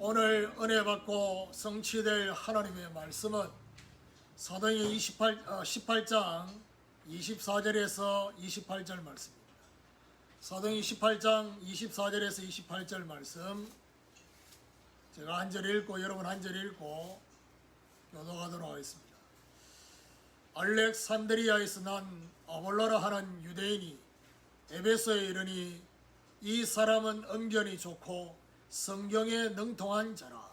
오늘 은혜 받고 성취될 하나님의 말씀은 사도행전 18장 24절에서 28절 말씀입니다. 사도행전 18장 24절에서 28절 말씀 제가 한 절 읽고 여러분 한 절 읽고 교독하도록 하겠습니다. 알렉산드리아에서 난 아볼로라 하는 유대인이 에베소에 이르니 이 사람은 언변이 좋고 성경에 능통한 자라.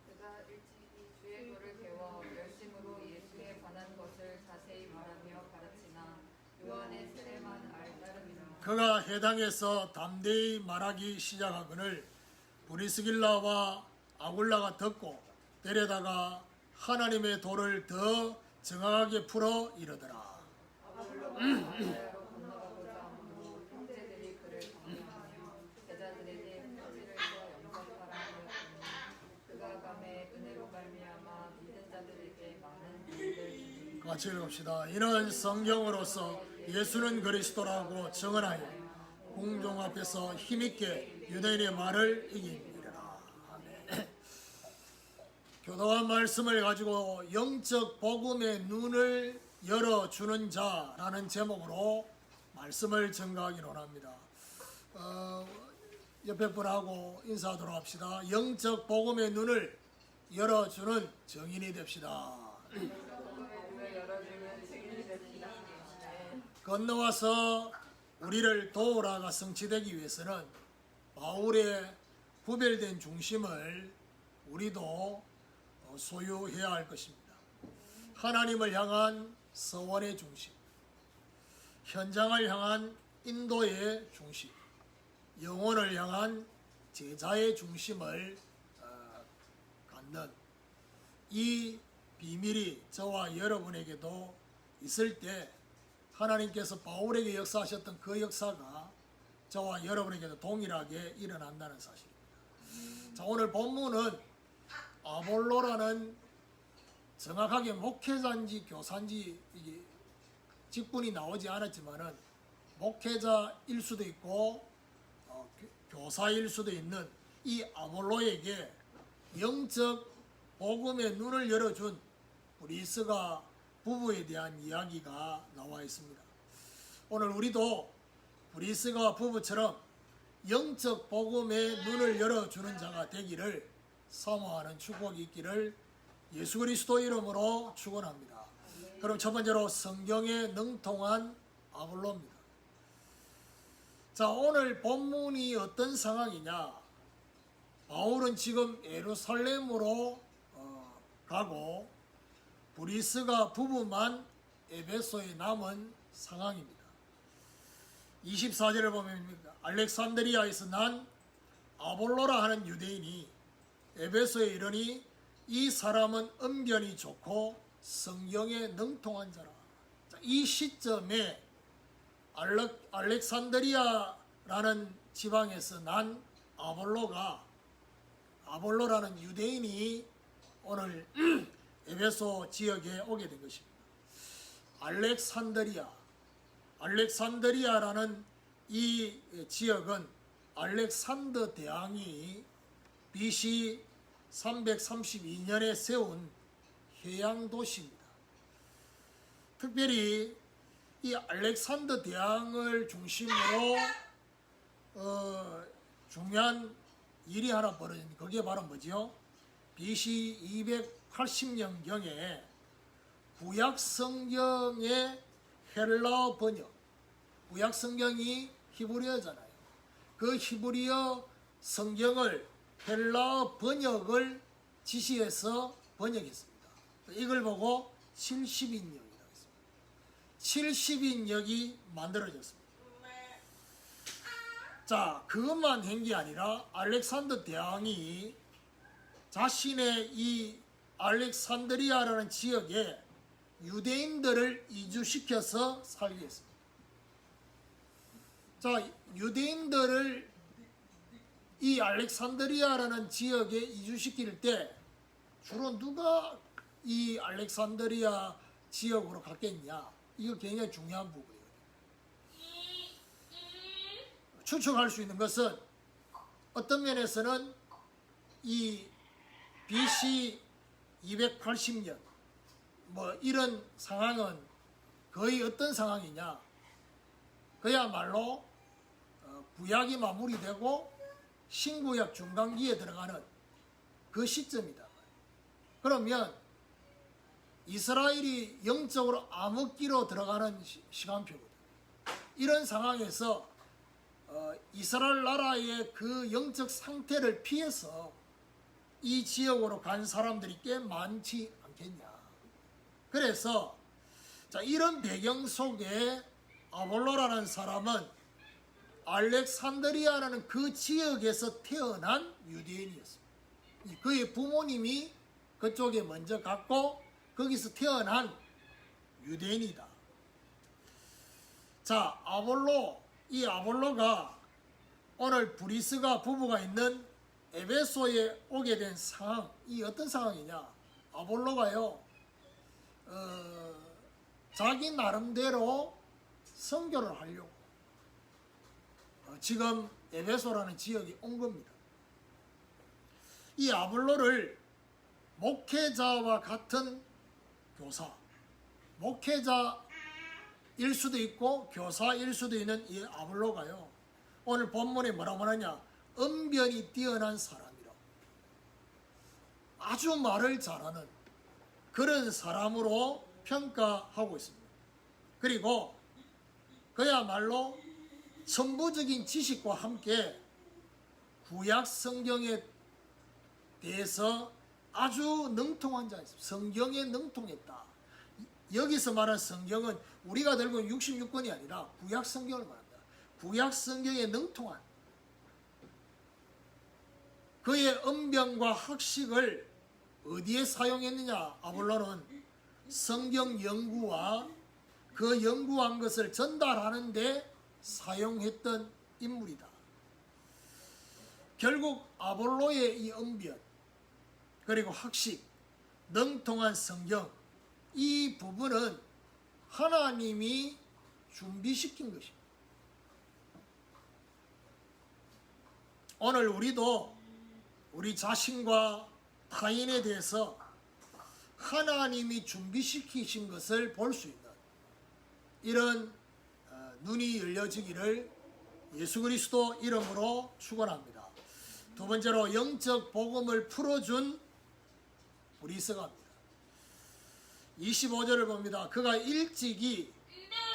그가 일찍이 주의 도를 배워 열심으로 예수에 관한 것을 자세히 말하며 가르치나 요한의 세례만 알 따름이라. 그가 해당에서 담대히 말하기 시작하거늘 브리스길라와 아굴라가 듣고 데려다가 하나님의 도를 더 정확하게 풀어 이르더라. 아볼로가 아시아로 건너가고자 함으로 형제들이 그를 강요하며 제자들에게 편지를 써 영접하라 하였더니 그가 감에 은혜로 말미암아 믿는 자들에게 많은 도움을 주니 같이 읽읍시다. 이는 성경으로서 예수는 그리스도라고 증언하여 공종 앞에서 힘있게 유대인의 말을 이기리라. 아멘. 교도한 말씀을 가지고 영적 복음의 눈을 열어주는 자라는 제목으로 말씀을 전가하기 원합니다. 옆에 분하고 인사하도록 합시다. 영적 복음의 눈을 열어주는 정인이 됩시다. 건너와서 우리를 도우라가 성취되기 위해서는 바울의 구별된 중심을 우리도 소유해야 할 것입니다. 하나님을 향한 서원의 중심, 현장을 향한 인도의 중심, 영혼을 향한 제자의 중심을 갖는 이 비밀이 저와 여러분에게도 있을 때 하나님께서 바울에게 역사하셨던 그 역사가 저와 여러분에게도 동일하게 일어난다는 사실입니다. 자, 오늘 본문은 아볼로라는 정확하게 목회자인지 교사인지 이게 직분이 나오지 않았지만은 목회자일 수도 있고 교사일 수도 있는 이 아볼로에게 영적 복음의 눈을 열어준 브리스가 부부에 대한 이야기가 나와 있습니다. 오늘 우리도 브리스가 부부처럼 영적 복음의 눈을 열어주는 자가 되기를 사모하는 축복이 있기를 예수 그리스도 이름으로 축원합니다. 그럼 첫 번째로 성경에 능통한 아볼로입니다. 자, 오늘 본문이 어떤 상황이냐? 바울은 지금 예루살렘으로 가고 브리스가 부부만 에베소에 남은 상황입니다. 24절을 보면 알렉산드리아에서 난 아볼로라 하는 유대인이 에베소에 이르니 이 사람은 언변이 좋고 성경에 능통한 자라. 자, 이 시점에 알렉산드리아라는 지방에서 난 아볼로라는 유대인이 오늘 에베소 지역에 오게 된 것입니다. 알렉산드리아라는 이 지역은 알렉산더 대왕이 BC 332년에 세운 해양 도시입니다. 특별히 이 알렉산더 대왕을 중심으로 중요한 일이 하나 벌어졌는데 그게 바로 뭐죠? BC 280년경에 구약 성경의 헬라어 번역, 구약 성경이 히브리어잖아요. 그 히브리어 성경을 헬라어 번역을 지시해서 번역했습니다. 이걸 보고 70인역이라고 했습니다. 70인역이 만들어졌습니다. 자, 그것만 한 게 아니라 알렉산더 대왕이 자신의 이 알렉산드리아라는 지역에 유대인들을 이주시켜서 살게 했습니다. 자, 유대인들을 이 알렉산드리아라는 지역에 이주시킬 때 주로 누가 이 알렉산드리아 지역으로 갔겠냐? 이거 굉장히 중요한 부분이거든요. 추측할 수 있는 것은 어떤 면에서는 이 BC 280년 뭐 이런 상황은 거의 어떤 상황이냐, 그야말로 구약이 마무리되고 신구약 중간기에 들어가는 그 시점이다. 그러면 이스라엘이 영적으로 암흑기로 들어가는 시간표거든. 이런 상황에서 이스라엘 나라의 그 영적 상태를 피해서 이 지역으로 간 사람들이 꽤 많지 않겠냐. 그래서 자, 이런 배경 속에 아볼로라는 사람은 알렉산드리아라는 그 지역에서 태어난 유대인이었습니다. 그의 부모님이 그쪽에 먼저 갔고 거기서 태어난 유대인이다. 자, 이 아볼로가 오늘 브리스가 부부가 있는 에베소에 오게 된 상황, 이 어떤 상황이냐? 아볼로가요, 자기 나름대로 선교를 하려고 지금 에베소라는 지역에 온 겁니다. 이 아볼로를 목회자와 같은 교사, 목회자일 수도 있고 교사일 수도 있는 이 아볼로가요, 오늘 본문에 뭐라고 하느냐, 언변이 뛰어난 사람이라, 아주 말을 잘하는 그런 사람으로 평가하고 있습니다. 그리고 그야말로 천부적인 지식과 함께 구약 성경에 대해서 아주 능통한 자였습니다. 성경에 능통했다. 여기서 말하는 성경은 우리가 들고 있는 66권이 아니라 구약 성경을 말합니다. 구약 성경에 능통한 그의 언변과 학식을 어디에 사용했느냐? 아볼로는 성경 연구와 그 연구한 것을 전달하는 데 사용했던 인물이다. 결국 아볼로의 이 언변, 그리고 학식, 능통한 성경, 이 부분은 하나님이 준비시킨 것입니다. 오늘 우리도 우리 자신과 타인에 대해서 하나님이 준비시키신 것을 볼 수 있는 이런 눈이 열려지기를 예수 그리스도 이름으로 축원합니다. 두 번째로 영적 복음을 풀어준 브리스가입니다. 25절을 봅니다. 그가 일찍이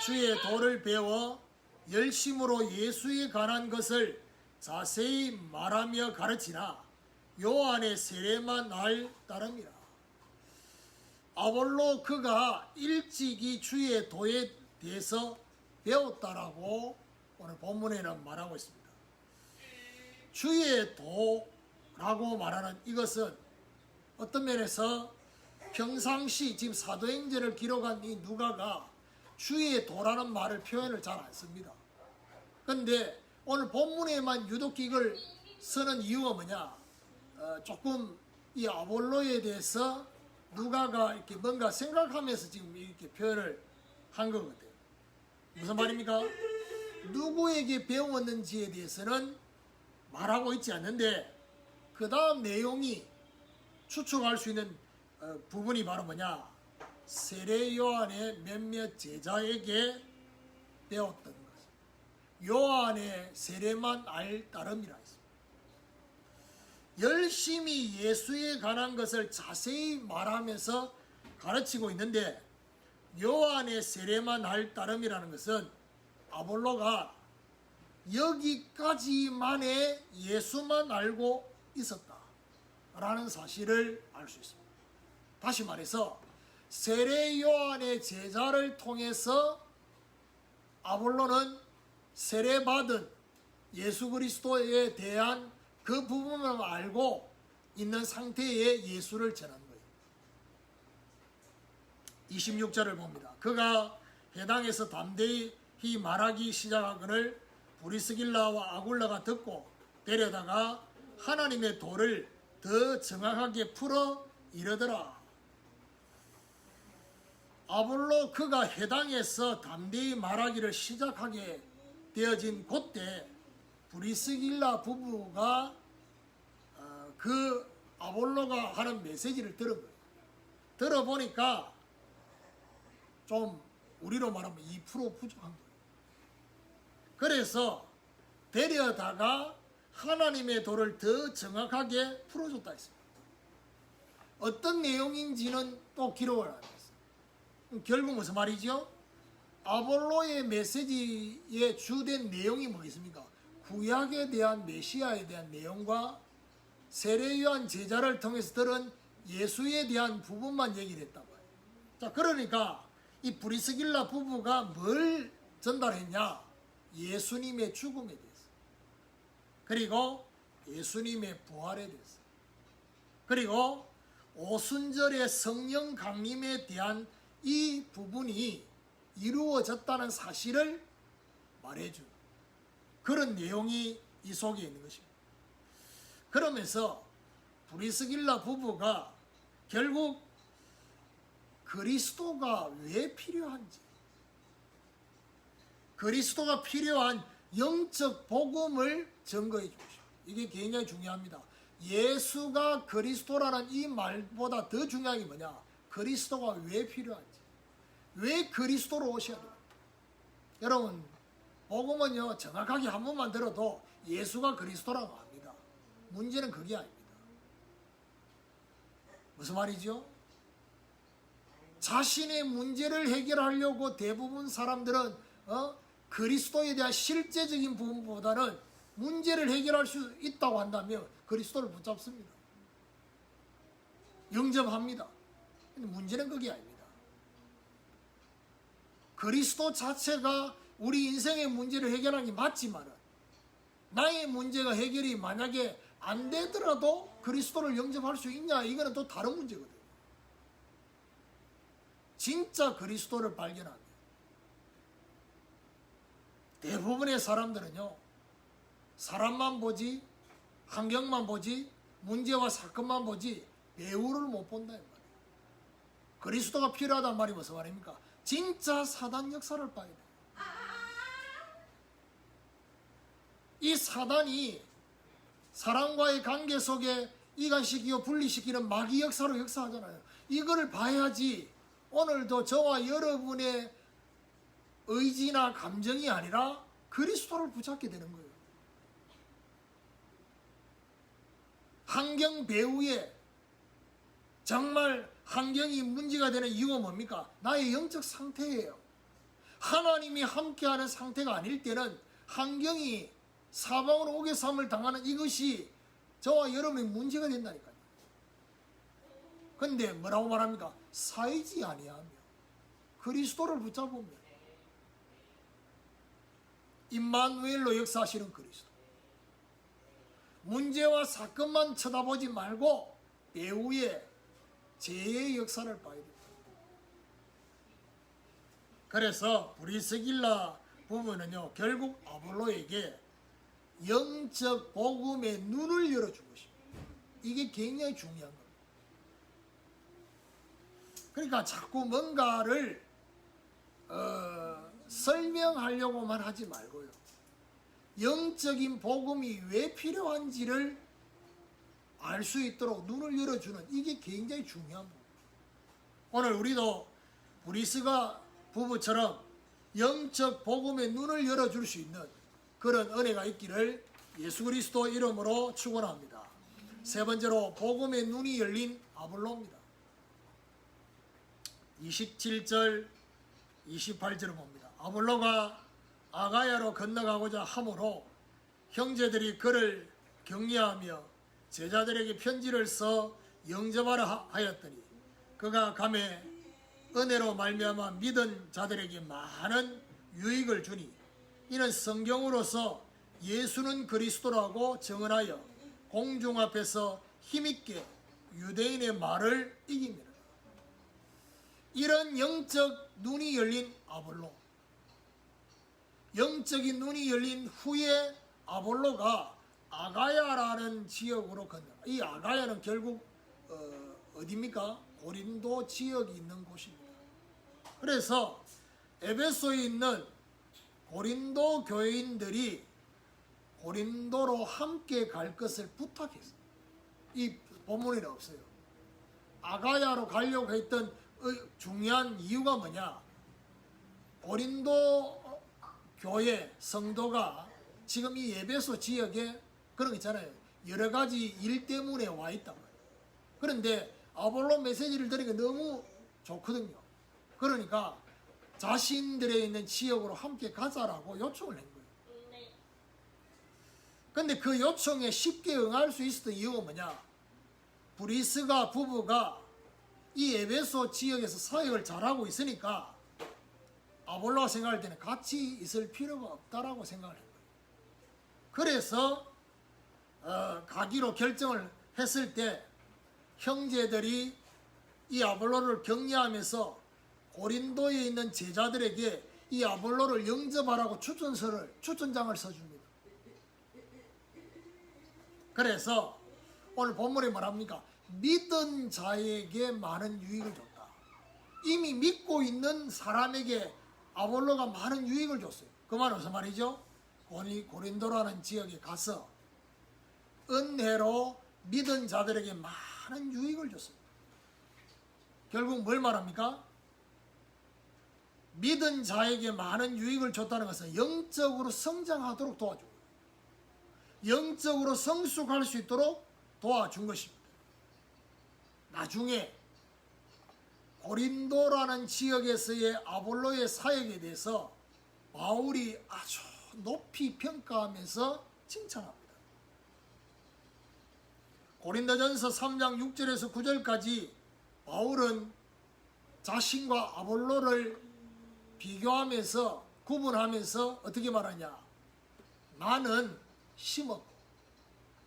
주의 도를 배워 열심으로 예수에 관한 것을 자세히 말하며 가르치나 요한의 세례만 날 따름이라. 아볼로 그가 일찍이 주의 도에 대해서 배웠다라고 오늘 본문에는 말하고 있습니다. 주의 도라고 말하는 이것은 어떤 면에서 평상시 지금 사도행전을 기록한 이 누가가 주의 도라는 말을 표현을 잘 안 씁니다. 그런데 오늘 본문에만 유독 이걸 쓰는 이유가 뭐냐? 조금 이 아볼로에 대해서 누가가 이렇게 뭔가 생각하면서 지금 이렇게 표현을 한 거거든요. 무슨 말입니까? 누구에게 배웠는지에 대해서는 말하고 있지 않는데 그 다음 내용이 추측할 수 있는 부분이 바로 뭐냐? 세례 요한의 몇몇 제자에게 배웠던 것. 요한의 세례만 알 따름이라 했습니다. 열심히 예수에 관한 것을 자세히 말하면서 가르치고 있는데 요한의 세례만 알 따름이라는 것은 아볼로가 여기까지만의 예수만 알고 있었다라는 사실을 알 수 있습니다. 다시 말해서 세례 요한의 제자를 통해서 아볼로는 세례받은 예수 그리스도에 대한 그 부분만 알고 있는 상태의 예수를 전한 거예요. 26절을 봅니다. 그가 해당에서 담대히 말하기 시작하거늘 브리스길라와 아굴라가 듣고 데려다가 하나님의 도를 더 정확하게 풀어 이르더라. 아볼로 그가 해당에서 담대히 말하기를 시작하게 되어진 그때 브리스길라 부부가 그 아볼로가 하는 메시지를 들은 거예요. 들어보니까 좀 우리로 말하면 2% 부족한 거예요. 그래서 데려다가 하나님의 도를 더 정확하게 풀어줬다 했습니다. 어떤 내용인지는 또 기록을 안 했어요. 결국 무슨 말이죠? 아볼로의 메시지의 주된 내용이 뭐겠습니까? 구약에 대한 메시아에 대한 내용과 세례요한 제자를 통해서 들은 예수에 대한 부분만 얘기를 했단 말이에요. 자, 그러니까 이 브리스길라 부부가 뭘 전달했냐? 예수님의 죽음에 대해서, 그리고 예수님의 부활에 대해서, 그리고 오순절의 성령 강림에 대한 이 부분이 이루어졌다는 사실을 말해주는 그런 내용이 이 속에 있는 것입니다. 그러면서 브리스길라 부부가 결국 그리스도가 왜 필요한지, 그리스도가 필요한 영적 복음을 증거해 주십시오. 이게 굉장히 중요합니다. 예수가 그리스도라는 이 말보다 더 중요한 게 뭐냐? 그리스도가 왜 필요한지, 왜 그리스도로 오셔야 돼요? 여러분, 복음은요, 정확하게 한 번만 들어도 예수가 그리스도라고 합니다. 문제는 그게 아닙니다. 무슨 말이죠? 자신의 문제를 해결하려고 대부분 사람들은 그리스도에 대한 실제적인 부분보다는 문제를 해결할 수 있다고 한다면 그리스도를 붙잡습니다. 영접합니다. 근데 문제는 그게 아닙니다. 그리스도 자체가 우리 인생의 문제를 해결하는 게 맞지만은 나의 문제가 해결이 만약에 안 되더라도 그리스도를 영접할 수 있냐, 이거는 또 다른 문제거든요. 진짜 그리스도를 발견하면 대부분의 사람들은요, 사람만 보지, 환경만 보지, 문제와 사건만 보지 배우를 못 본다 이 말이에요. 그리스도가 필요하단 말이 무슨 말입니까? 진짜 사단 역사를 봐야 돼요. 이 사단이 사람과의 관계 속에 이간시키고 분리시키는 마귀 역사로 역사하잖아요. 이거를 봐야지 오늘도 저와 여러분의 의지나 감정이 아니라 그리스도를 붙잡게 되는 거예요. 환경 배후에 정말 환경이 문제가 되는 이유가 뭡니까? 나의 영적 상태예요. 하나님이 함께하는 상태가 아닐 때는 환경이 사방으로 옥의 삶을 당하는 이것이 저와 여러분의 문제가 된다니까요. 근데 뭐라고 말합니까? 사이지 아니하며 그리스도를 붙잡으면 임마누엘로 역사하시는 그리스도, 문제와 사건만 쳐다보지 말고 배후의 죄의 역사를 봐야 됩니다. 그래서 브리스길라 부부는요, 결국 아볼로에게 영적 복음의 눈을 열어준 것입니다. 이게 굉장히 중요한 겁니다. 그러니까 자꾸 뭔가를 설명하려고만 하지 말고요, 영적인 복음이 왜 필요한지를 알 수 있도록 눈을 열어주는, 이게 굉장히 중요한 부분입니다. 오늘 우리도 브리스가 부부처럼 영적 복음의 눈을 열어줄 수 있는 그런 은혜가 있기를 예수 그리스도 이름으로 축원합니다. 세 번째로 복음의 눈이 열린 아볼로입니다. 27절 28절을 봅니다. 아볼로가 아가야로 건너가고자 하므로 형제들이 그를 격려하며 제자들에게 편지를 써 영접하라 하였더니 그가 감에 은혜로 말미암아 믿은 자들에게 많은 유익을 주니 이는 성경으로서 예수는 그리스도라고 증언하여 공중 앞에서 힘있게 유대인의 말을 이깁니다. 이런 영적 눈이 열린 아볼로, 영적인 눈이 열린 후에 아볼로가 아가야라는 지역으로 건너. 이 아가야는 결국 어디입니까? 고린도 지역이 있는 곳입니다. 그래서 에베소에 있는 고린도 교인들이 고린도로 함께 갈 것을 부탁했어요. 이 본문에는 없어요. 아가야로 가려고 했던 중요한 이유가 뭐냐? 고린도 교회 성도가 지금 이 에베소 지역에 그런 거 있잖아요. 여러 가지 일 때문에 와 있단 말이에요. 그런데 아볼로 메시지를 들으니까 너무 좋거든요. 그러니까 자신들에 있는 지역으로 함께 가자라고 요청을 한 거예요. 근데 그 요청에 쉽게 응할 수 있었던 이유가 뭐냐? 브리스가 부부가 이 에베소 지역에서 사역을 잘하고 있으니까 아볼로가 생각할 때는 같이 있을 필요가 없다라고 생각을 한 거예요. 그래서 가기로 결정을 했을 때 형제들이 이 아볼로를 격려하면서 고린도에 있는 제자들에게 이 아볼로를 영접하라고 추천장을 써줍니다. 그래서 오늘 본문에 뭐랍니까? 믿은 자에게 많은 유익을 줬다. 이미 믿고 있는 사람에게 아볼로가 많은 유익을 줬어요. 그 말은 무슨 말이죠? 고린도라는 지역에 가서 은혜로 믿은 자들에게 많은 유익을 줬습니다. 결국 뭘 말합니까? 믿은 자에게 많은 유익을 줬다는 것은 영적으로 성장하도록 도와주고 영적으로 성숙할 수 있도록 도와준 것입니다. 나중에 고린도라는 지역에서의 아볼로의 사역에 대해서 바울이 아주 높이 평가하면서 칭찬합니다. 고린도전서 3장 6절에서 9절까지 바울은 자신과 아볼로를 비교하면서 구분하면서 어떻게 말하냐? 나는 심었고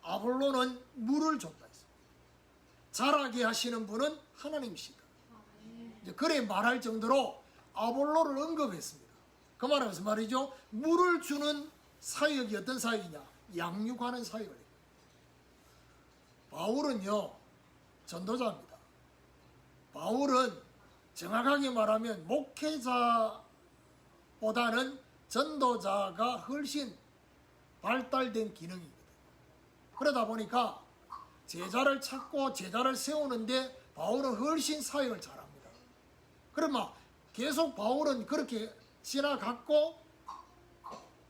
아볼로는 물을 줬다 했어요. 자라게 하시는 분은 하나님이시다. 이제 그래 말할 정도로 아볼로를 언급했습니다. 그 말은 무슨 말이죠? 물을 주는 사역이 어떤 사역이냐? 양육하는 사역을 해요. 바울은요 전도자입니다. 바울은 정확하게 말하면 목회자보다는 전도자가 훨씬 발달된 기능이거든요. 그러다 보니까 제자를 찾고 제자를 세우는데 바울은 훨씬 사역을 잘합니다. 그러면 계속 바울은 그렇게 지나갔고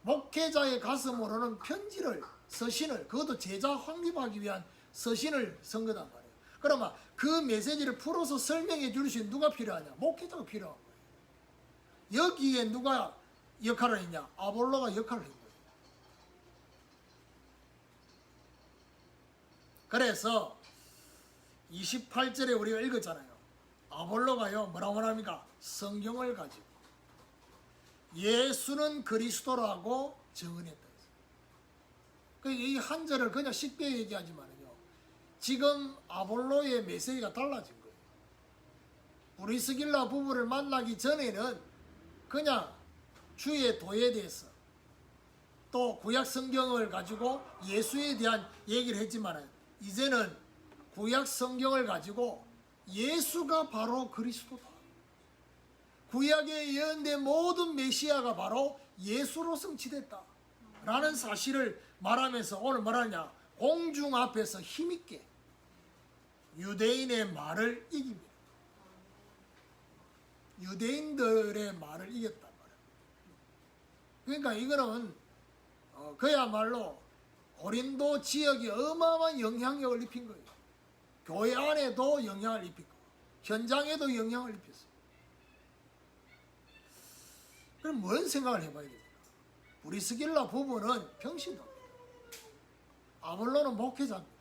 목회자의 가슴으로는 편지를 서신을 그것도 제자 확립하기 위한 서신을 쓴 거단 말이에요. 그러면 그 메시지를 풀어서 설명해 줄 수 있는 누가 필요하냐? 목회자가 필요한 거예요. 여기에 누가 역할을 했냐? 아볼로가 역할을 했어요. 그래서 28절에 우리가 읽었잖아요. 아볼로가요 뭐라고 말합니까? 성경을 가지고 예수는 그리스도라고 증언했다. 이 한 절을 그냥 쉽게 얘기하지만요. 지금 아볼로의 메시지가 달라진 거예요. 브리스길라 부부를 만나기 전에는 그냥 주의 도에 대해서 또 구약 성경을 가지고 예수에 대한 얘기를 했지만 이제는 구약 성경을 가지고 예수가 바로 그리스도다. 구약에 예언된 모든 메시아가 바로 예수로 성취됐다. 라는 사실을 말하면서 오늘 뭐라냐? 공중 앞에서 힘있게 유대인의 말을 이깁니다. 유대인들의 말을 이겼단 말이에요. 그러니까 이거는 그야말로 고린도 지역에 어마어마한 영향력을 입힌 거예요. 교회 안에도 영향을 입히고 현장에도 영향을 입혔어요. 그럼 뭔 생각을 해봐야 됩니까? 브리스길라 부부는 평신도입니다. 아볼로는 목회자입니다.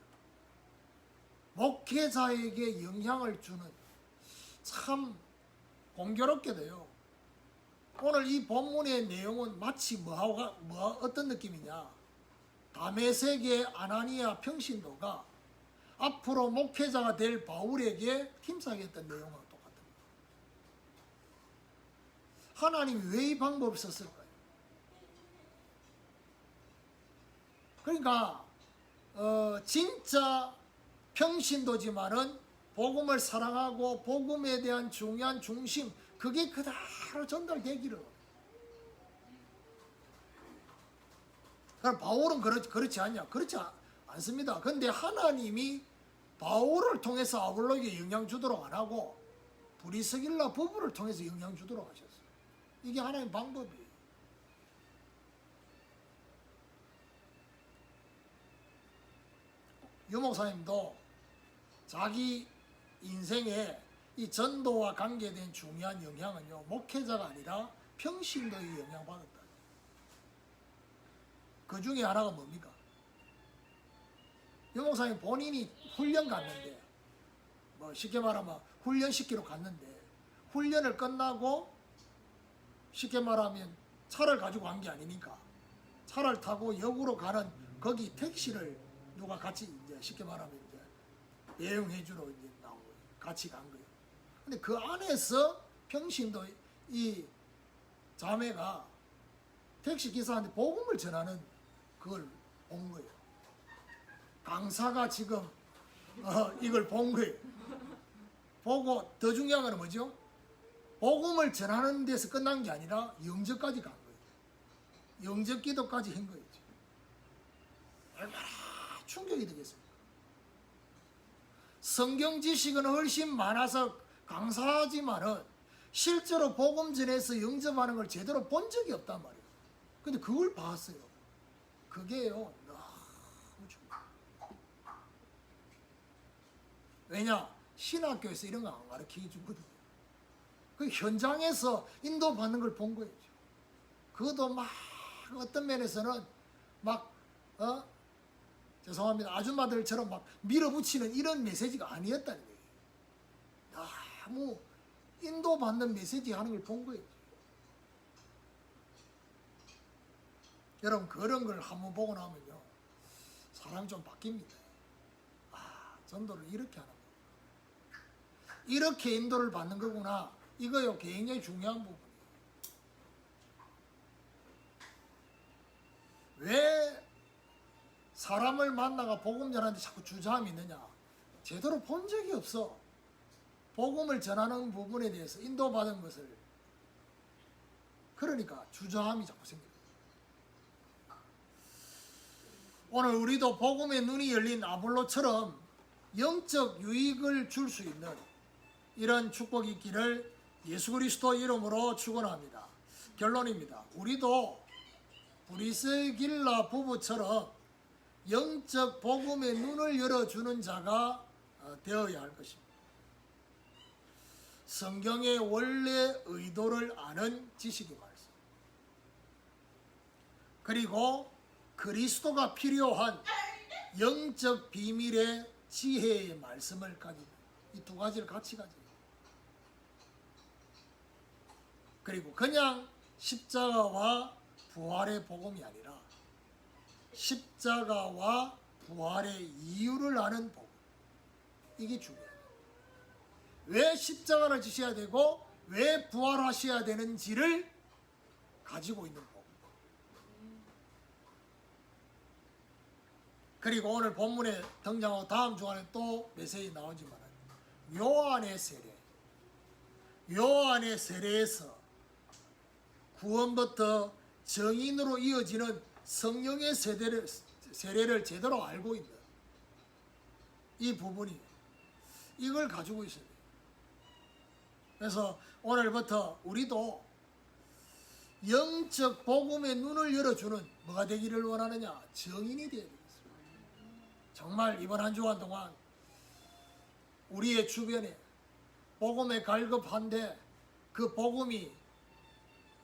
목회자에게 영향을 주는 참 공교롭게도요. 오늘 이 본문의 내용은 마치 어떤 느낌이냐? 다메섹의 아나니아 평신도가 앞으로 목회자가 될 바울에게 힘싸겠던 내용과 똑같습니다. 하나님이 왜 이 방법을 썼을까요? 그러니까 진짜 평신도지만은 복음을 사랑하고 복음에 대한 중요한 중심 그게 그대로 전달되기를. 그럼 바울은 그렇지 않냐? 그렇지 않습니다. 근데 하나님이 바울을 통해서 아볼로에게 영향 주도록 안 하고 브리스길라 부부를 통해서 영향 주도록 하셨어요. 이게 하나의 방법이에요. 유목사님도 자기 인생에 이 전도와 관계된 중요한 영향은요, 목회자가 아니라 평신도에 영향받았다. 그 중에 하나가 뭡니까? 유목사님 본인이 훈련 갔는데, 뭐 쉽게 말하면 훈련시키러 갔는데, 훈련을 끝나고 쉽게 말하면 차를 가지고 간 게 아니니까 차를 타고 역으로 가는 거기 택시를 누가 같이 이제 쉽게 말하면 이제 예용해 주러 이제 나오고 같이 간 거예요. 근데 그 안에서 평신도 이 자매가 택시 기사한테 복음을 전하는 그걸 본 거예요. 강사가 지금 이걸 본 거예요. 보고 더 중요한 건 뭐죠? 복음을 전하는 데서 끝난 게 아니라 영접까지 간 거예요. 영접 기도까지 한 거예요. 얼마나 충격이 되겠습니까? 성경 지식은 훨씬 많아서 강사하지만은 실제로 복음 전해서 영접하는 걸 제대로 본 적이 없단 말이에요. 근데 그걸 봤어요. 그게요, 너무 중요해요. 왜냐? 신학교에서 이런 거 안 가르쳐 주거든요. 그 현장에서 인도받는 걸 본 거예요. 그것도 막 어떤 면에서는 막 죄송합니다, 아줌마들처럼 막 밀어붙이는 이런 메시지가 아니었다는 거예요. 너무 인도받는 메시지 하는 걸 본 거예요. 여러분 그런 걸 한번 보고 나면요, 사람이 좀 바뀝니다. 전도를 이렇게 하는 거구나, 이렇게 인도를 받는 거구나, 이거요 굉장히 중요한 부분이에요. 왜 사람을 만나가 복음 전하는데 자꾸 주저함이 있느냐? 제대로 본 적이 없어. 복음을 전하는 부분에 대해서 인도받은 것을. 그러니까 주저함이 자꾸 생겨요. 오늘 우리도 복음의 눈이 열린 아볼로처럼 영적 유익을 줄 수 있는 이런 축복이 있기를 예수 그리스도 이름으로 축원합니다. 결론입니다. 우리도 브리스길라 부부처럼 영적 복음의 눈을 열어주는 자가 되어야 할 것입니다. 성경의 원래 의도를 아는 지식의 말씀, 그리고 그리스도가 필요한 영적 비밀의 지혜의 말씀을 가지고, 이 두 가지를 같이 가지고, 그리고 그냥 십자가와 부활의 복음이 아니라 십자가와 부활의 이유를 아는 복음, 이게 중요해요. 왜 십자가를 지셔야 되고 왜 부활하셔야 되는지를 가지고 있는 복음. 그리고 오늘 본문에 등장하고 다음 주간에 또 메시지 나오지만 요한의 세례, 요한의 세례에서 구원부터 정인으로 이어지는 성령의 세례를 제대로 알고 있는 이 부분이, 이걸 가지고 있어야 돼요. 그래서 오늘부터 우리도 영적 복음의 눈을 열어주는 뭐가 되기를 원하느냐? 정인이 되어야 되겠습니다. 정말 이번 한 주간 동안 우리의 주변에 복음에 갈급한데 그 복음이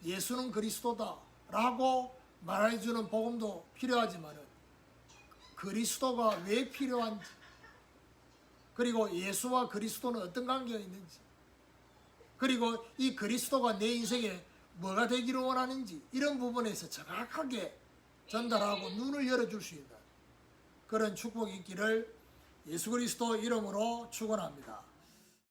예수는 그리스도다 라고 말해주는 복음도 필요하지만 그리스도가 왜 필요한지, 그리고 예수와 그리스도는 어떤 관계가 있는지, 그리고 이 그리스도가 내 인생에 뭐가 되기를 원하는지, 이런 부분에서 정확하게 전달하고 눈을 열어줄 수 있는 그런 축복이 있기를 예수 그리스도 이름으로 축원합니다.